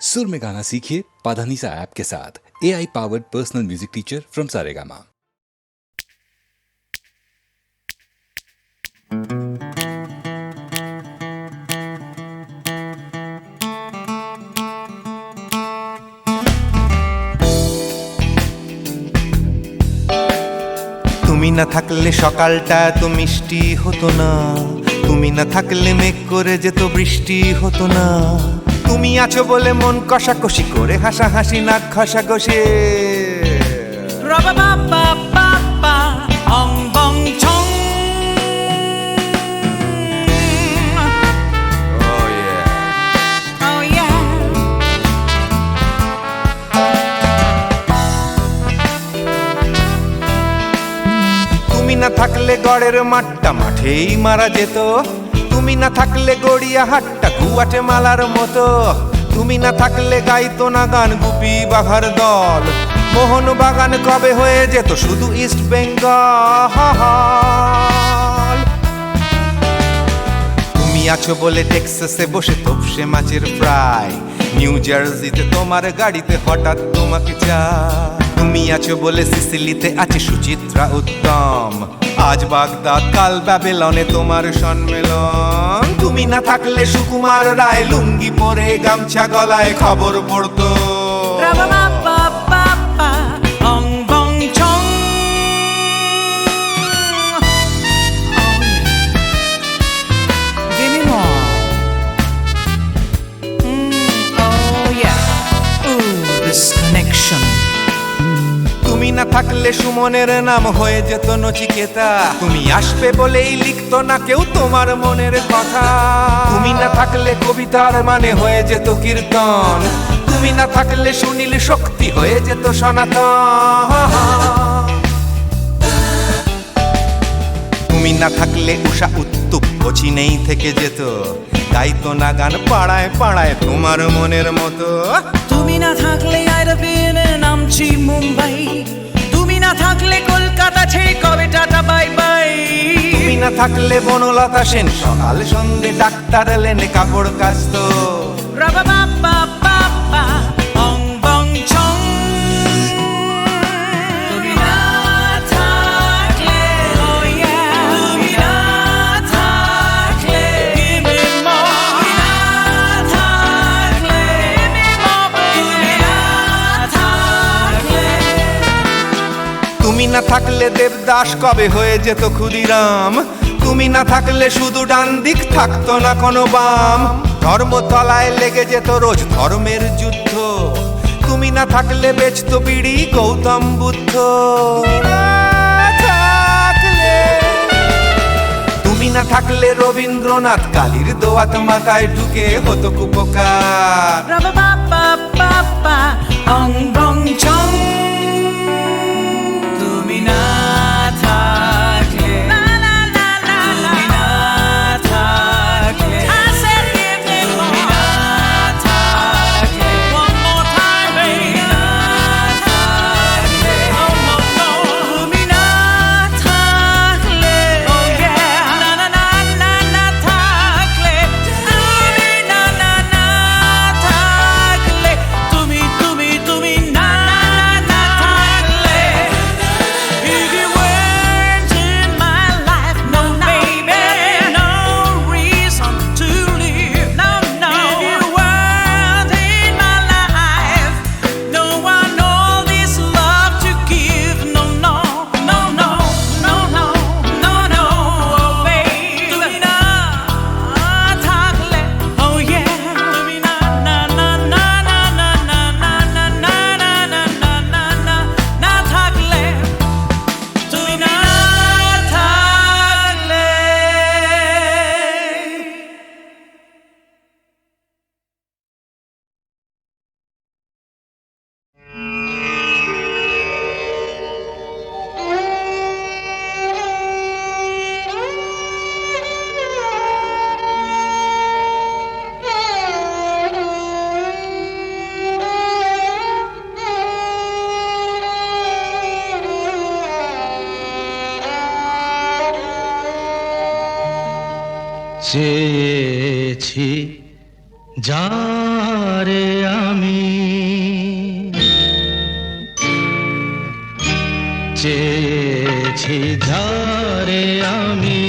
सुर में गाना सीखिए पाधानीसा ऐप के साथ। AI powered personal music teacher from Saregama. তুমি না থাকলে সকালটা এত মিষ্টি হতো না, তুমি না থাকলে মেঘ করে যেত বৃষ্টি হতো না। তুমি আছো বলে মন কষাকষি করে হাসাহাসি নাক ঘষাঘষি। তুমি না থাকলে গড়ের মাঠটা মাঠেই মারা যেত, তুমি না থাকলে গড়িয়া হাটটা গুয়াটে মালার মতো। তুমি না থাকলে গাইতো না গান গুপি বাঘার দল, মোহন বাগান কবে হয়ে যেত শুধু ইস্ট বেঙ্গল। তুমি আছো বলে টেক্সাসে বসে তপসে মাছের ফ্রাই, নিউ জার্সিতে তোমার গাড়িতে হঠাৎ তোমাকে চাই। তুমি আছো বলে সিসিলিতে আছে সুচিত্রা উত্তম, আজ বাগদাদ কাল ব্যাবিলনে তোমার সম্মেলন। তুমি না থাকলে সুকুমার রায় লুঙ্গি পরে গামছা গলায় খবর পড়তো। তুমি না থাকলে সুমনের নাম হয়ে যেত নচিকেতা, তুমি আসবে বলেই লিখতো না কেউ তোমার মনের কথা। তুমি না থাকলে কবিতার মানে হয়ে যেত কীর্তন, তুমি না থাকলে সুনীল শক্তি হয়ে যেত সনাতন। তুমি না থাকলে উষা উত্তুপ কোচিনেই থেকে যেত, গাইতো না গান পাড়ায় পাড়ায় তোমার মনের মতো। তুমি না থাকলে নামছি মুম্বাই, তুমি না থাকলে কলকাতা ছেড়ে কবে টাটা বাই বাই। তুমি না থাকলে বনলতা সেন সকাল সন্ধে ডাক্তার লেনে কাপড় কাচতো। তুমি না থাকলে, তুমি না থাকলে, তুমি না থাকলে, তুমি না থাকলে। তুমি না থাকলে দেবদাস কবে হয়ে যেত ক্ষুদিরাম, তুমি না থাকলে শুধু ডান দিক থাকতো না কোনো বাম। ধর্মতলায় লেগে যেত রোজ ধর্মের যুদ্ধ, তুমি না থাকলে বেচতো বিড়ি গৌতম বুদ্ধ। তুমি না থাকলে রবীন্দ্রনাথ কালীর দোয়াত মাথায় ঢুকে হতো কুপকার। তুমি না থাকলে, তুমি না থাকলে, তুমি না থাকলে, তুমি না থাকলে, তুমি না থাকলে, না না না না না থাকলে, তুমি না না না থাকলে, তুমি তুমি তুমি না না না থাকলে। If you weren't in my life, no baby, no reason to live, no no. If you weren't in my life, no one all this love to give, no no no no no no no no, oh baby. তুমি না থাকলে, oh yeah, তুমি না না না না না না না না না না না না না না না না থাকলে, তুমি না থাকলে। চেয়েছি যারে আমি চেয়েছি যারে আমি,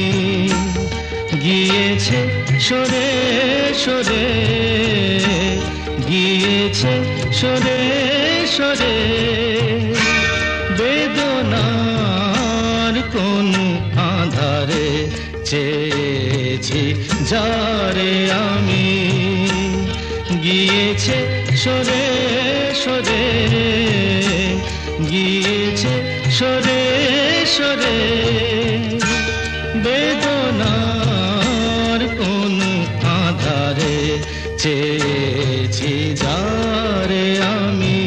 গিয়েছে সরে সরে, গিয়েছে সরে সরে। বেদনার কোন আধারে চেয়েছি যারে আমি, গিয়েছে সরে সরে, গিয়েছে সরে সরে। বেদনার কোন আধারে চেয়েছি যারে আমি।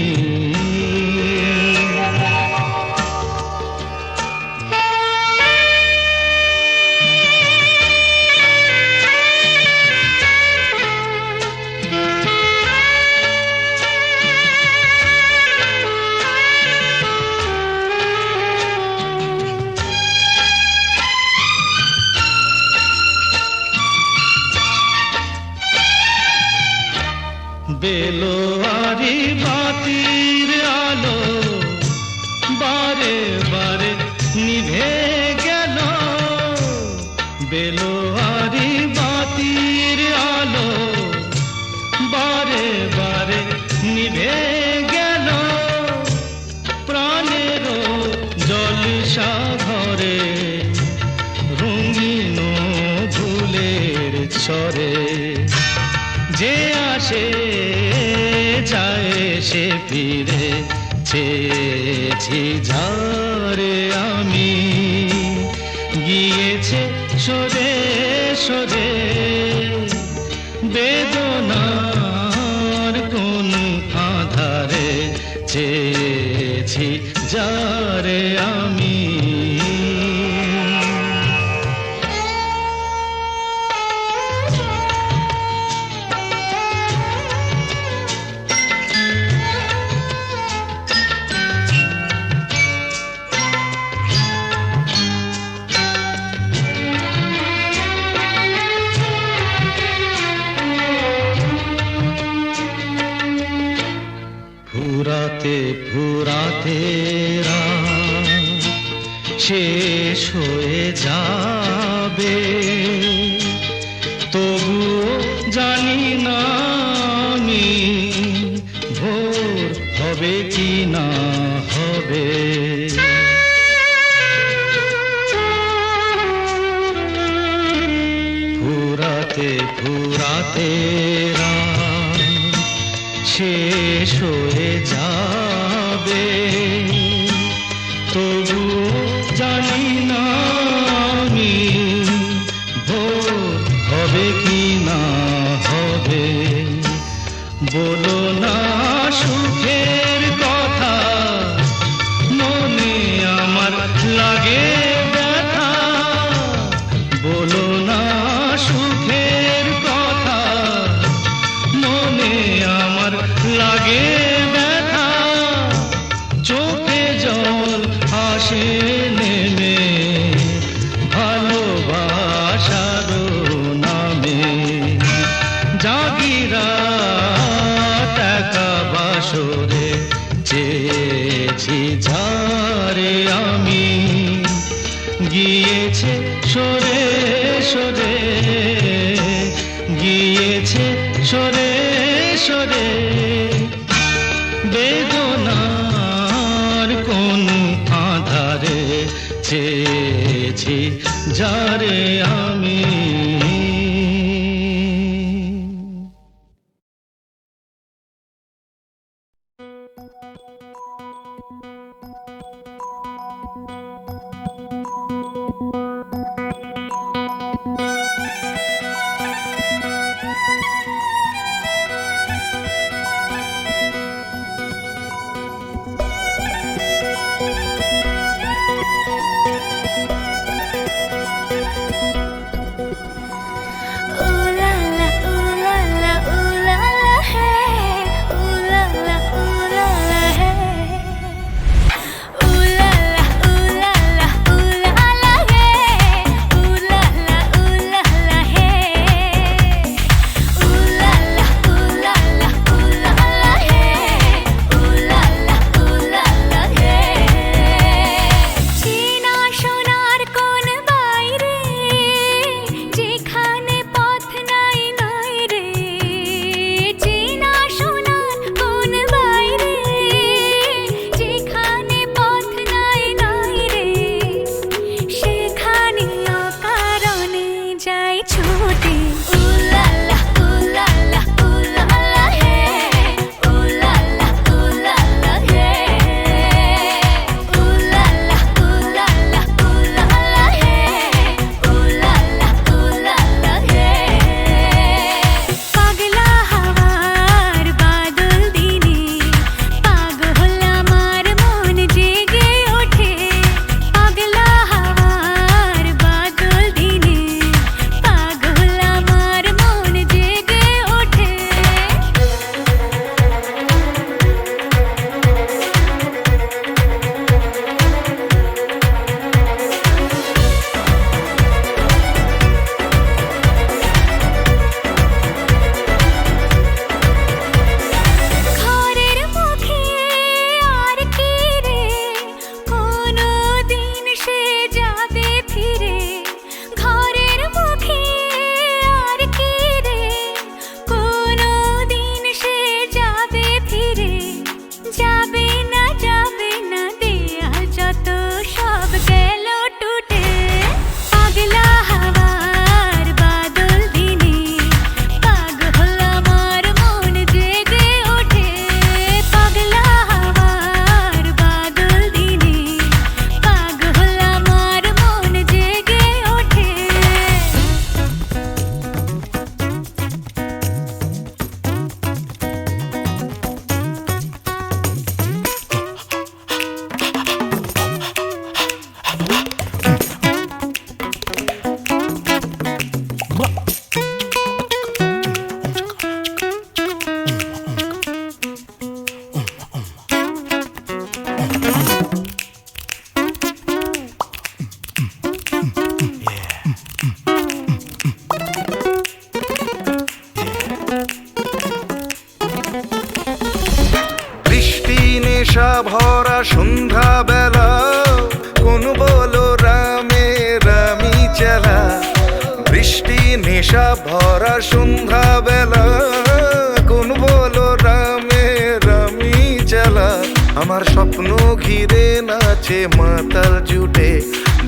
বেলোয়ারি বাতির আলো বারে বারে নিভে গেল, বেলোয়ারি বাতির আলো বারে বারে নিভে গেল। প্রাণের জলসা ঘরে রঙিন ফুলের ছড়ে, যে আসে যায় সে ফিরে চেয়েছি যারে আমি, গিয়েছে সরে সরে। বেদনার কোন আধারে চেয়েছি যারে আমি। ফুরাতে ফুরাতে রাত শেষ হয়ে যাবে, তবুও জানি না আমি ভোর হবে কি না হবে। ফুরাতে ফুরাতে রাত শেষ হয়ে যাবে, তবুও জানি না আমি ভোর হবে কি না হবে। বলো না সুখের কথা, মনে আমার লাগে ব্যথা। বলো না সুখের কথা, মনে আমার লাগে ব্যথা। চোখে জল আসে নেমে ভালোবাসার নামে, জাগিরা টাকা বাসরে চেয়েছি যারে আমি, গিয়েছে সরে সরে, গিয়েছে সরে সরে। বেদনার কোন আধারে চেয়েছি যারে আমি। নেশা ভরা সন্ধ্যা বেলা, কোন বলো রামে রামি চেলা। বৃষ্টি নেশা ভরা সন্ধ্যা বেলা, কোন বলো রামে রামি চেলা। আমার স্বপ্ন ঘিরে নাচে মাতাল জুটে,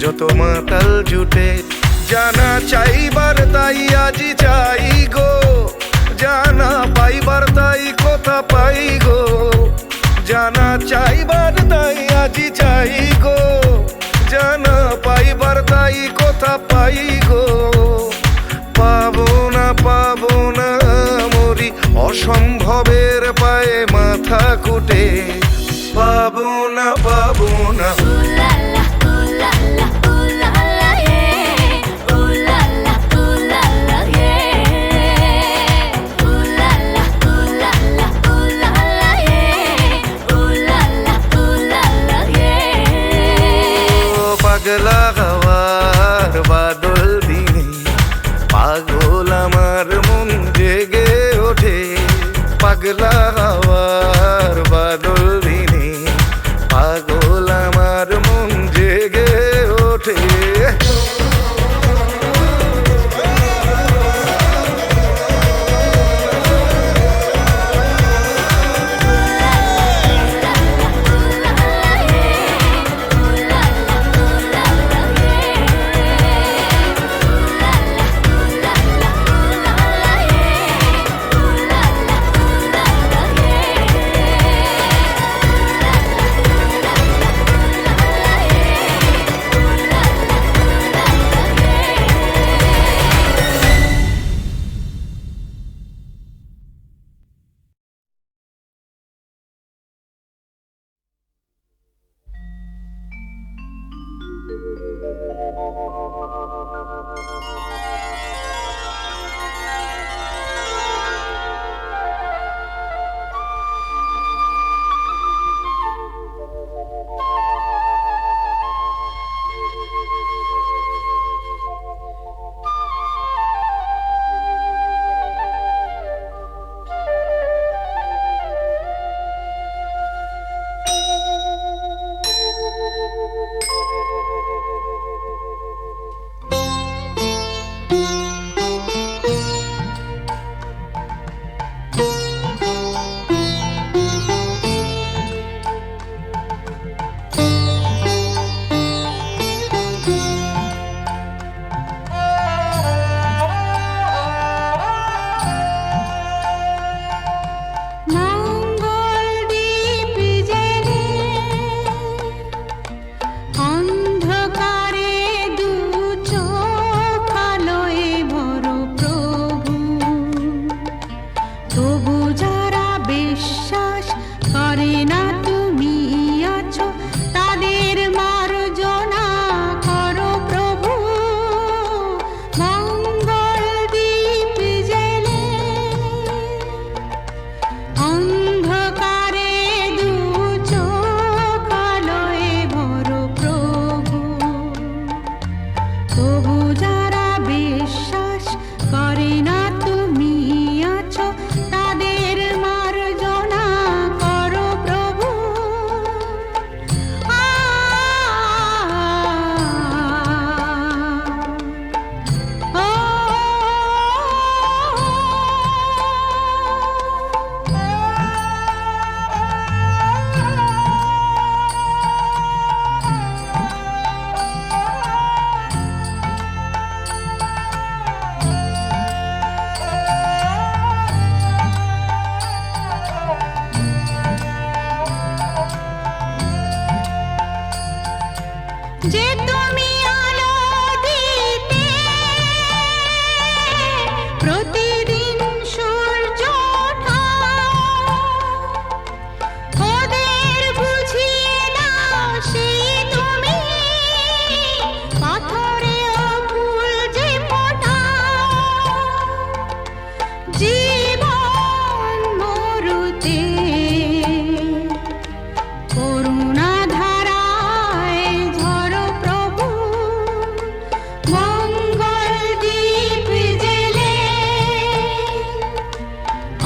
যত মাতাল জুটে। জানা চাইবার তাই আজি চাই গো, জানা পাইবার তাই কথা পাই গো। জানা চাইবার তাই আজি চাই গো, জানা পাইবার তাই কথা পাই গো। পাবো না মরি অসম্ভবের পায়ে মাথা কুটে। পাবো না পাগলা হওয়ার বাদল দিনে পাগল আমার মন জেগে ওঠে। পাগলা হওয়ার বাদল দিনে পাগল আমার মন জেগে ওঠে।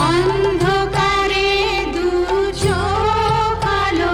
অন্ধকারে দু চোখ আলো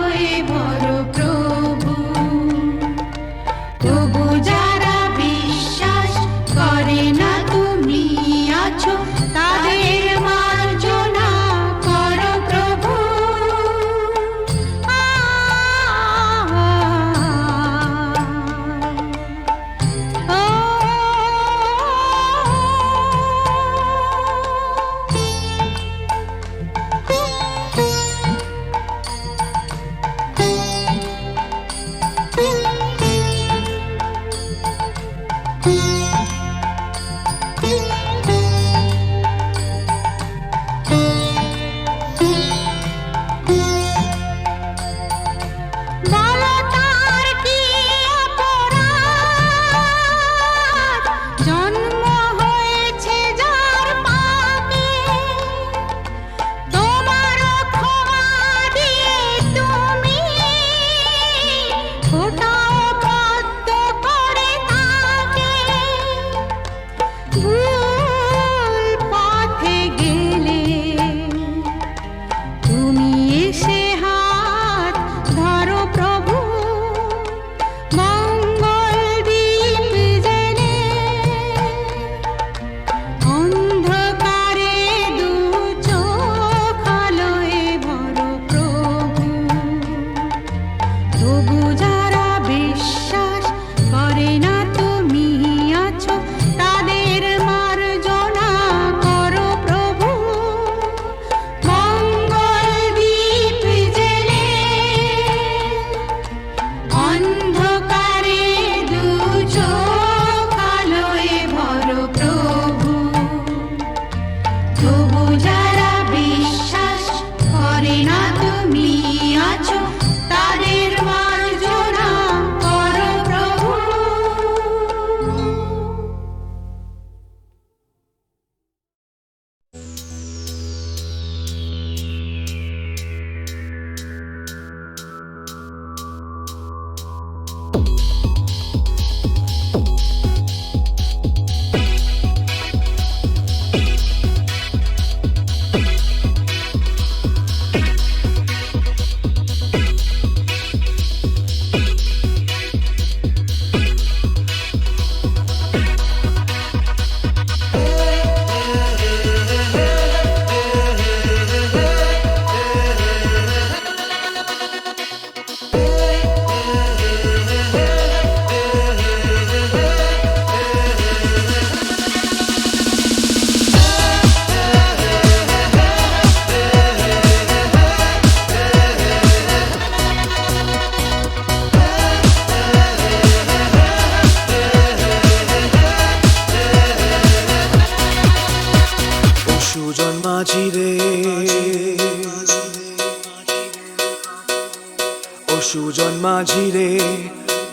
সুজন মাঝি রে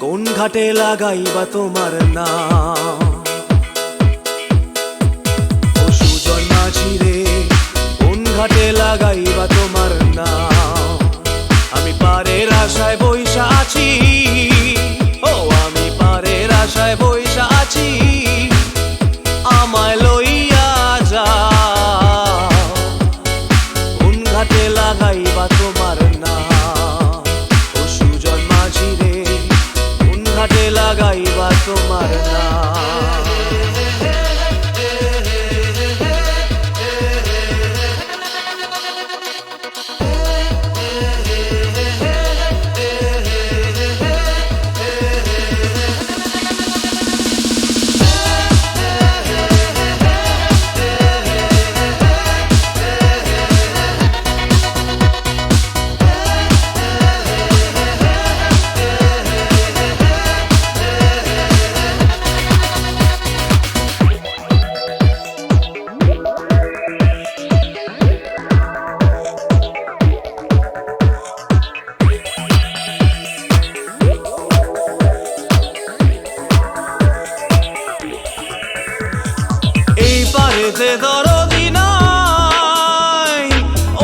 কোন ঘাটে লাগাইবা তোমার নাম? ও সুজন মাঝি রে কোন ঘাটে লাগাইবা তোমার নাম? আমি পারের আশায় বইসা আছি, ও আমি পারের আশায় বইসা আছি, আমায় লইয়া যাও কোন ঘাটে লাগাইবা তোমার নাম? ও সুজন মাঝি রে কোন ঘাটে লাগাইবা তোমার নাম? এই পারেতে দরদি নাই,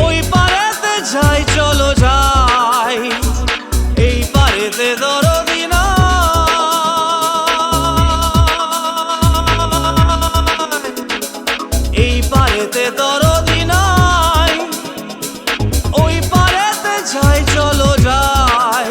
ওই পারেতে যাই চলো যাই। এই পারেতে দরদি নাই, এই পারেতে দরদি নাই, ওই পারেতে যাই চলো যাই।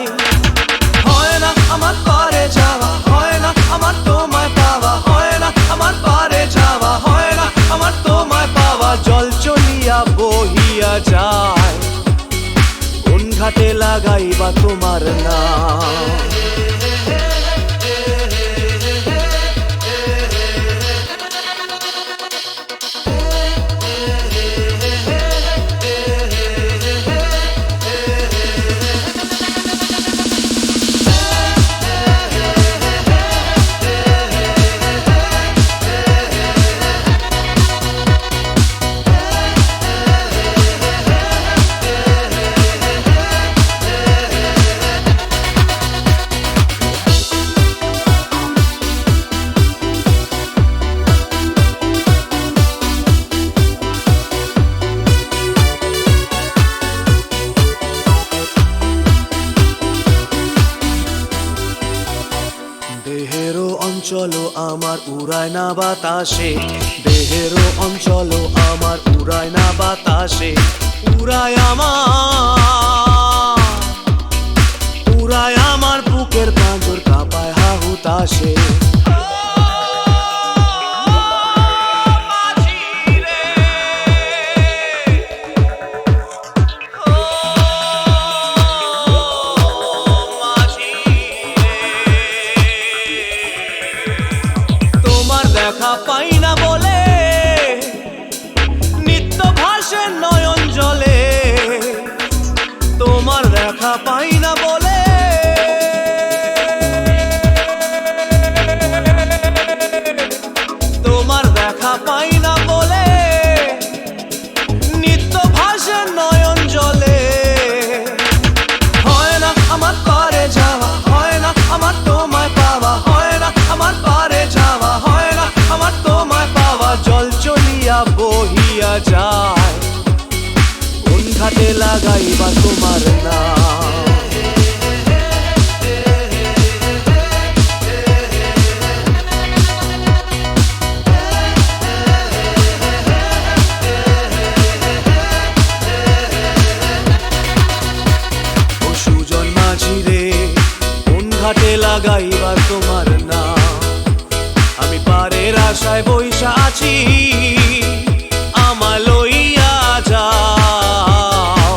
হয় না আমার পারে যাওয়া, হয় না আমার তোমায় পাওয়া, হয় না আমার পারে যাওয়া, হয় না আমার তোমায় পাওয়া। জল চলিয়া বহিয়া যায় কোন ঘাটে লাগাইবা তোমার নাম? দেহেরও অঞ্চল আমার উড়ায় না বাতাসে, দেহেরও অঞ্চল আমার উড়ায় না বাতাসে। উড়ায় আমার, উড়ায় আমার বুকের পাঁজর কাঁপায় হাহুতাশে। দেখা পাই না বলে নিত্য ভাসে নয়ন জলে, তোমার দেখা পাই না বলে তোমার দেখা পাই না বলে নিত্য ভাসে নয়ন জলে। হয় না আমার পারে যাওয়া, হয় না আমার তোমায় পাওয়া, হয় না আমার পারে যাওয়া, হয় না আমার তোমায় পাওয়া। জল চলিয়া বহিয়া যায় কোন ঘাটে লাগাইবা তোমার নাম? ও সুজন মাঝি রে কোন ঘাটে লাগাইবা তোমার নাম? আমি পারের আশায় বইসা আছি, আমায় লইয়া যাও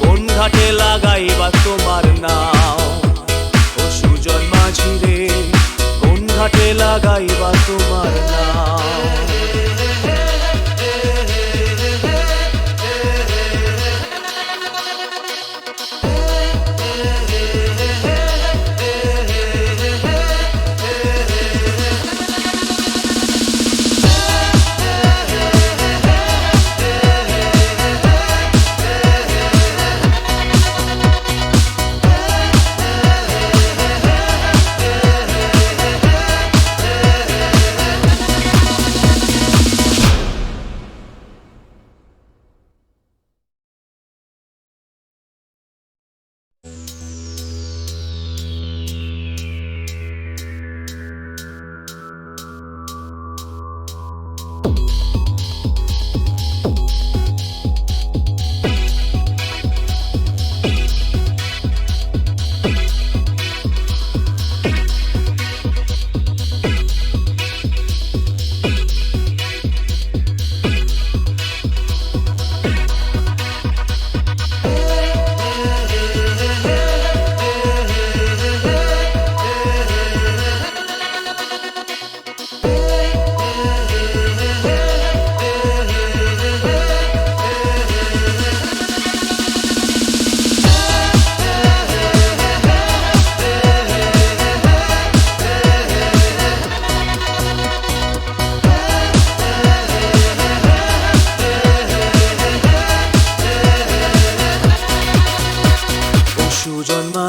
কোন ঘাটে লাগাইবা তোমার নাম? ও সুজন মাঝি রে কোন ঘাটে লাগাইবা তোমার নাম?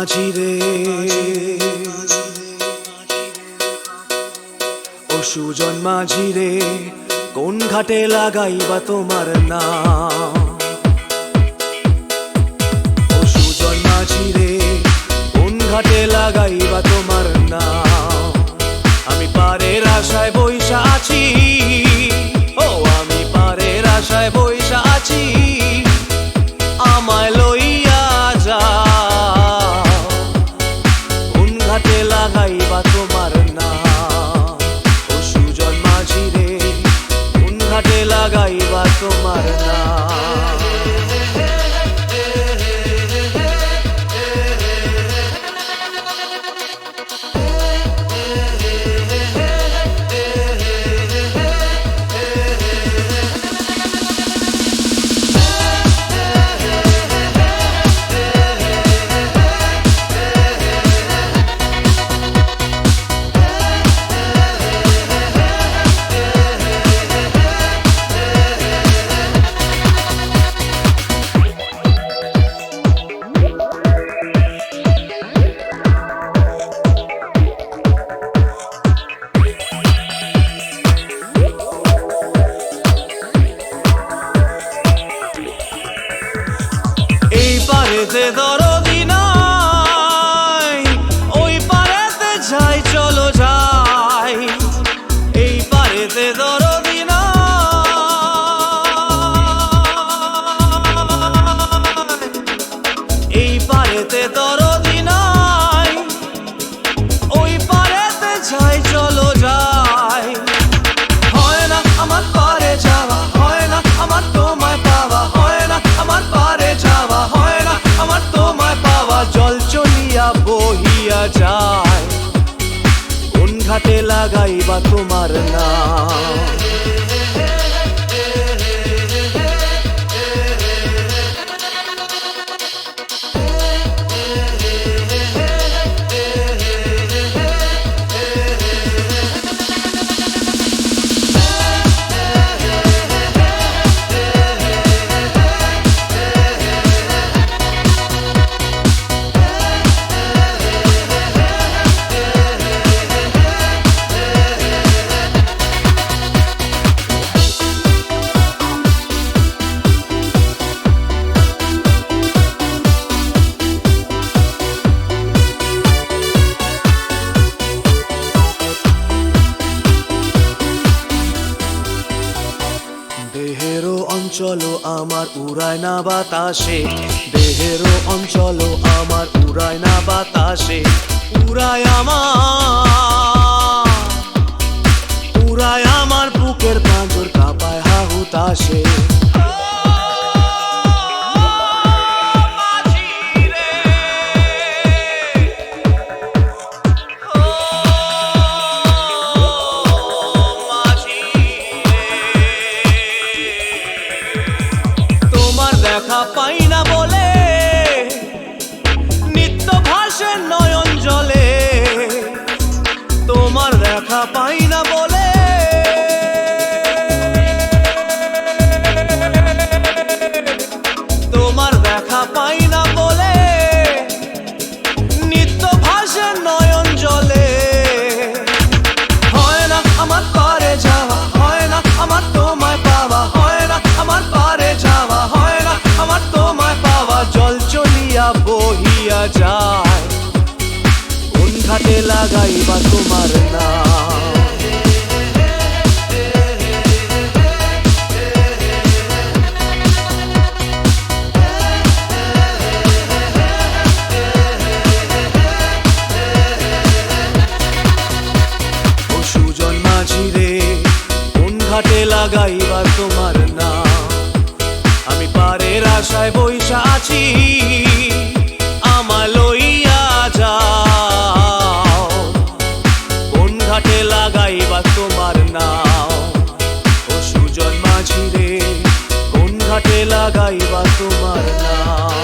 মাঝি রে, ও সুজন মাঝি রে, কোন ঘাটে লাগাইবা তোমার নাম? ও সুজন মাঝি রে, কোন ঘাটে লাগাইবা তোমার নাম? আমি পারের আশায় বইসা আছি, ও আমি পারের আশায় বইসা আছি, আমায় লইয়া যাও, কোন ঘাটে লাগাইবা তোমার নাম? ও সুজন মাঝি রে, কোন ঘাটে লাগাইবা তোমার নাম? এই পারেতে দরদি নাই, ওই পারেতে যাই চলো যাই। এই পারেতে দরদি নাই, এই পারেতে দরদি নাই, ওই পারেতে যাই চলো যাই। হয় না আমার পারে যাওয়া, হয় না আমার তোমায় পাওয়া, হয় না আমার পারে যাওয়া, হয় না আমার তোমায় পাওয়া। জল চলিয়া বহিয়া যায়, কোন ঘাটে লাগাইবা তোমার নাম? দেহেরও অঞ্চল আমার উড়ায় না বাতাসে, দেহেরও অঞ্চল আমার উড়ায় না বাতাসে। উড়ায় আমার, উড়ায় আমার বুকের পাঁজর কাঁপায় হাহুতাশে। দেখা পাই না বলে নিত্য ভাসে নয়ন জলে, তোমার দেখা পাই না বলে তোমার দেখা পাই না বলে নিত্য ভাসে নয়ন জলে। হয় না আমার পারে যাওয়া, হয় না আমার তোমায় পাওয়া, হয় না আমার পারে যাওয়া, হয় না আমার তোমায় পাওয়া। জল চলিয়া বহিয়া যায়, কোন ঘাটে লাগাইবা তোমার নাম? ও সুজন মাঝি রে, কোন ঘাটে লাগাইবা তোমার নাম? আমি পারের আশায় বইসা আছি, আমায় লইয়া যাও, কোন ঘাটে লাগাইবা তোমার নাম? ও সুজন মাঝি রে, কোন ঘাটে লাগাইবা তোমার নাম?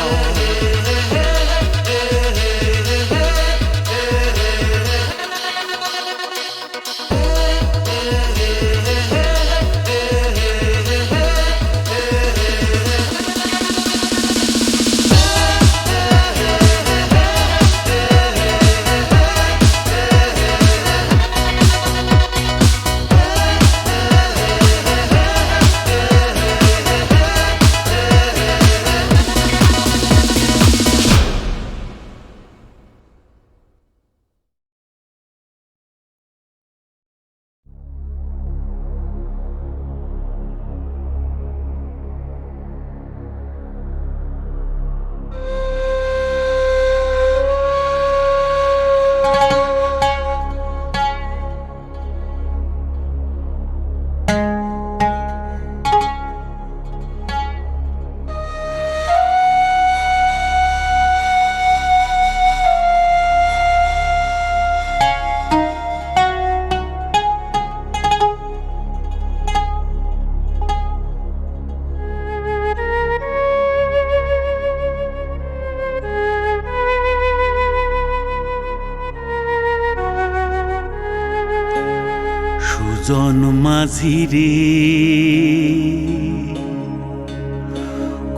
সুজন মাঝি রে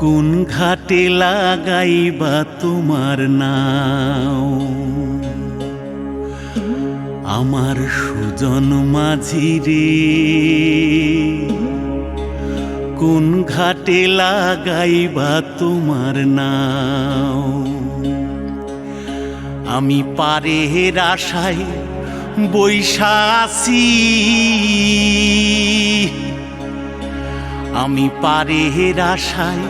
কোন ঘাটে লাগাইবা তোমার নাও আমার সুজন মাঝি রে কোন ঘাটে লাগাইবা তোমার নাও আমি পারের আশায় বৈশা আছি আমি পারের আশায়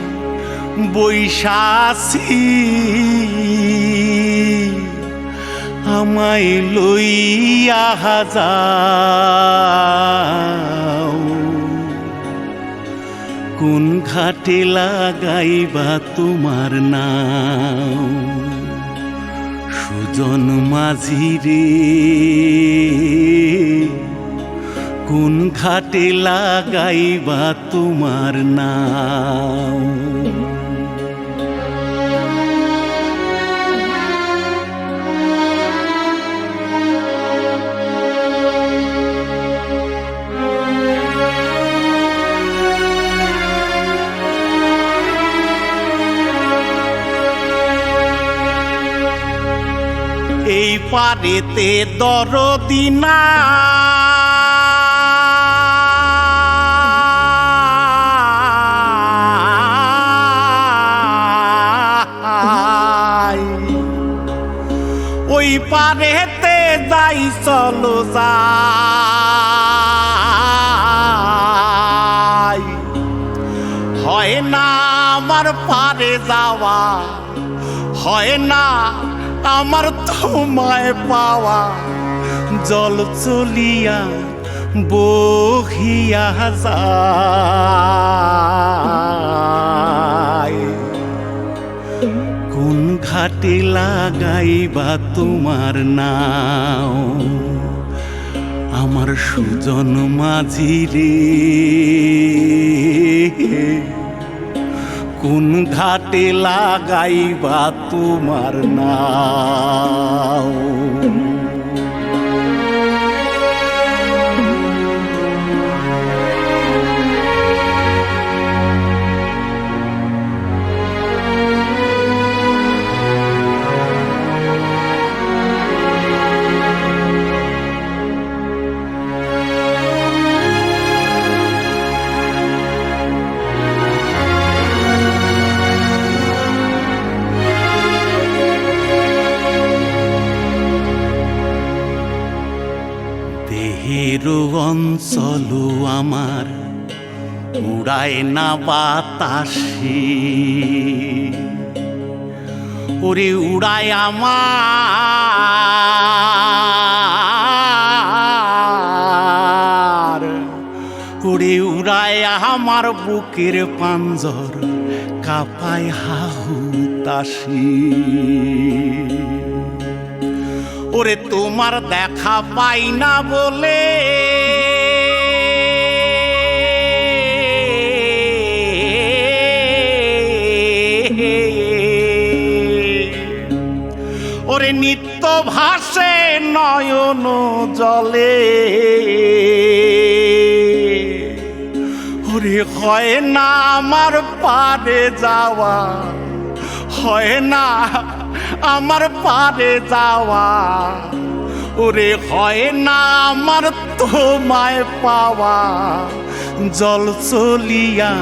বৈশা আছি আমায় লইয়া যাও কোন ঘাটে লাগাইবা তোমার নাও সুজন মাঝি রে কোন ঘাটে লাগাইবা তোমার নাও এই পারেতে দরদি নাই ওই পারেতে যাই চলো যাই হয় না আমার পারে যাওয়া হয় না আমার তোমায় পাওয়া জল চলিয়া বহিয়া যায় কোন ঘাটে লাগাইবা তোমার নাও আমার সুজন মাঝি রে কোন ঘাটে লাগাইবা তোমার নাও দেহের অঞ্চল আমার উড়ায় না বাতাসে ওরে উড়ায় আমার ওরে উড়ায় আমার বুকের পাঞ্জর কাঁপায় হাহুতাশি ওরে তোমার দেখা পাই না বলে ওরে নিত্য ভাসে নয়ন জলে ওরে হয় না আমার পারে যাওয়া হয় না আমার পারে যাওয়া ওরে হয় না আমার তোমায় পাওয়া জল চলিয়া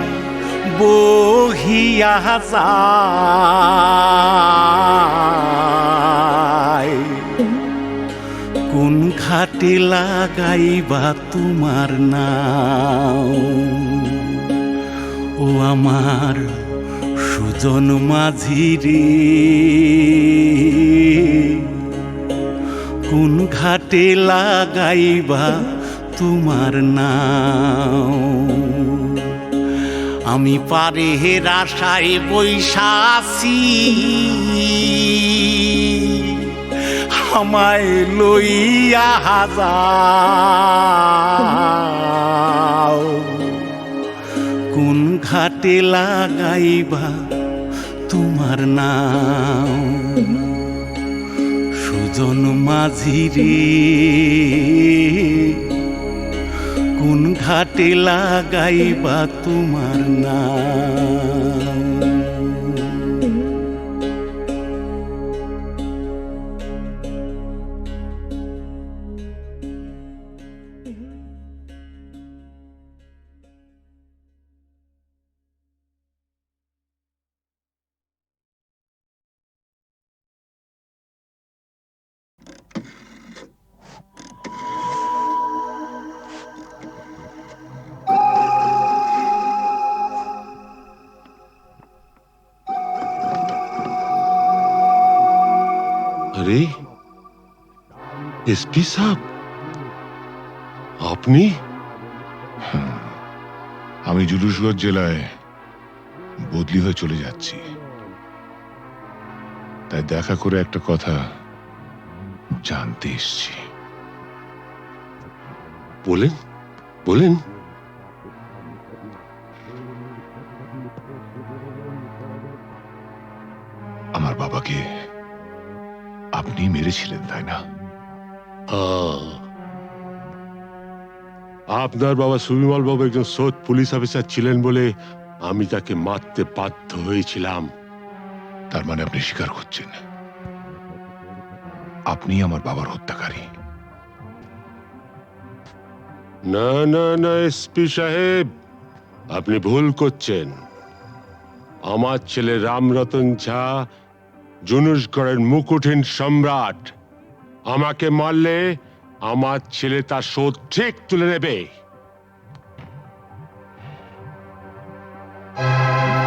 বহিয়া যায় কোন ঘাটে লাগাইবা তোমার নাও ও আমার সুজন মাঝি রে কোন ঘাটে লাগাইবা তোমার নাও আমি পারের আশায় বৈশা আছি আমায় লইয়া যাও কোন ঘাটে লাগাইবা তোমার নাও সুজন মাঝি রে কোন ঘাটে লাগাইবা তোমার নাম। अरे एसपी साहब আপনি আমি জুলুসগঞ্জ জেলায় বদলি হয়ে চলে যাচ্ছি, তাই দেখা করে একটা কথা জানতে এসেছি। বলেন বলেন। আমার বাবাকে আপনি মেরেছিলেন তাই না? আপনার বাবা সুবিমল বাবু একজন সৎ পুলিশ অফিসার ছিলেন বলে আমি তাকে মারতে বাধ্য হয়েছিলাম। তার মানে আপনি স্বীকার করছেন আপনি আমার বাবার হত্যাকারী? না না না এসপি সাহেব, আপনি ভুল করছেন। আমার ছেলে রামরতন ঝা জুনুসগড়ের মুকুটহীন সম্রাট। আমাকে মারলে আমার ছেলে তার শোধ ঠিক তুলে নেবে।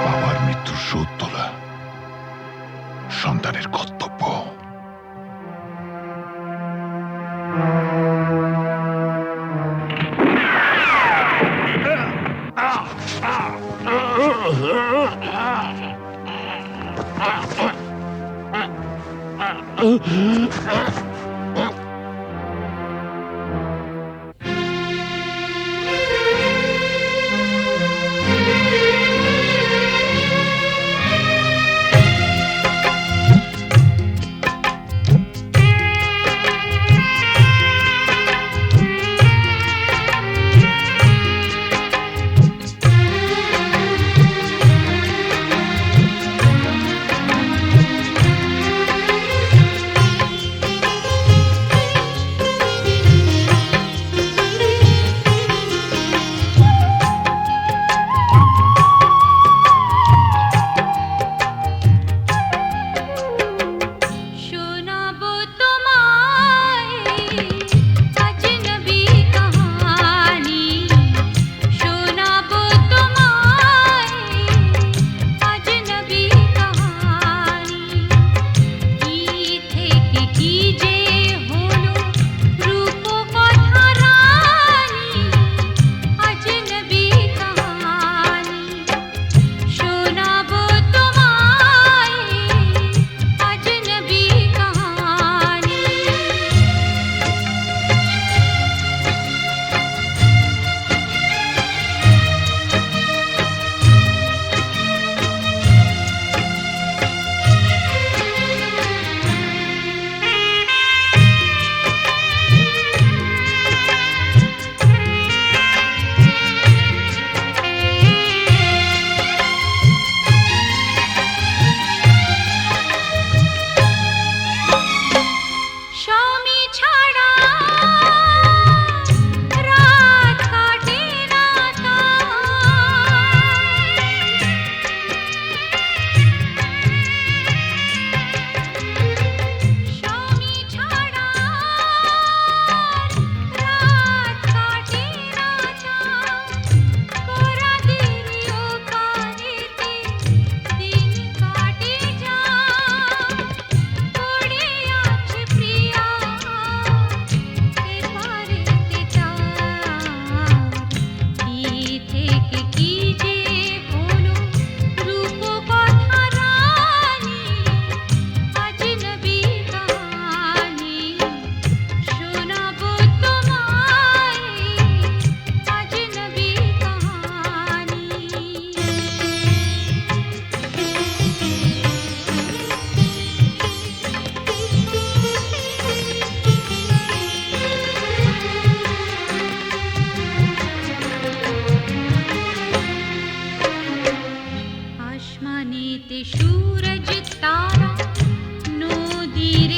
বাবার মৃত্যুর শোধ তোলা সন্তানের কর্তব্য। सूरज तारा नदीर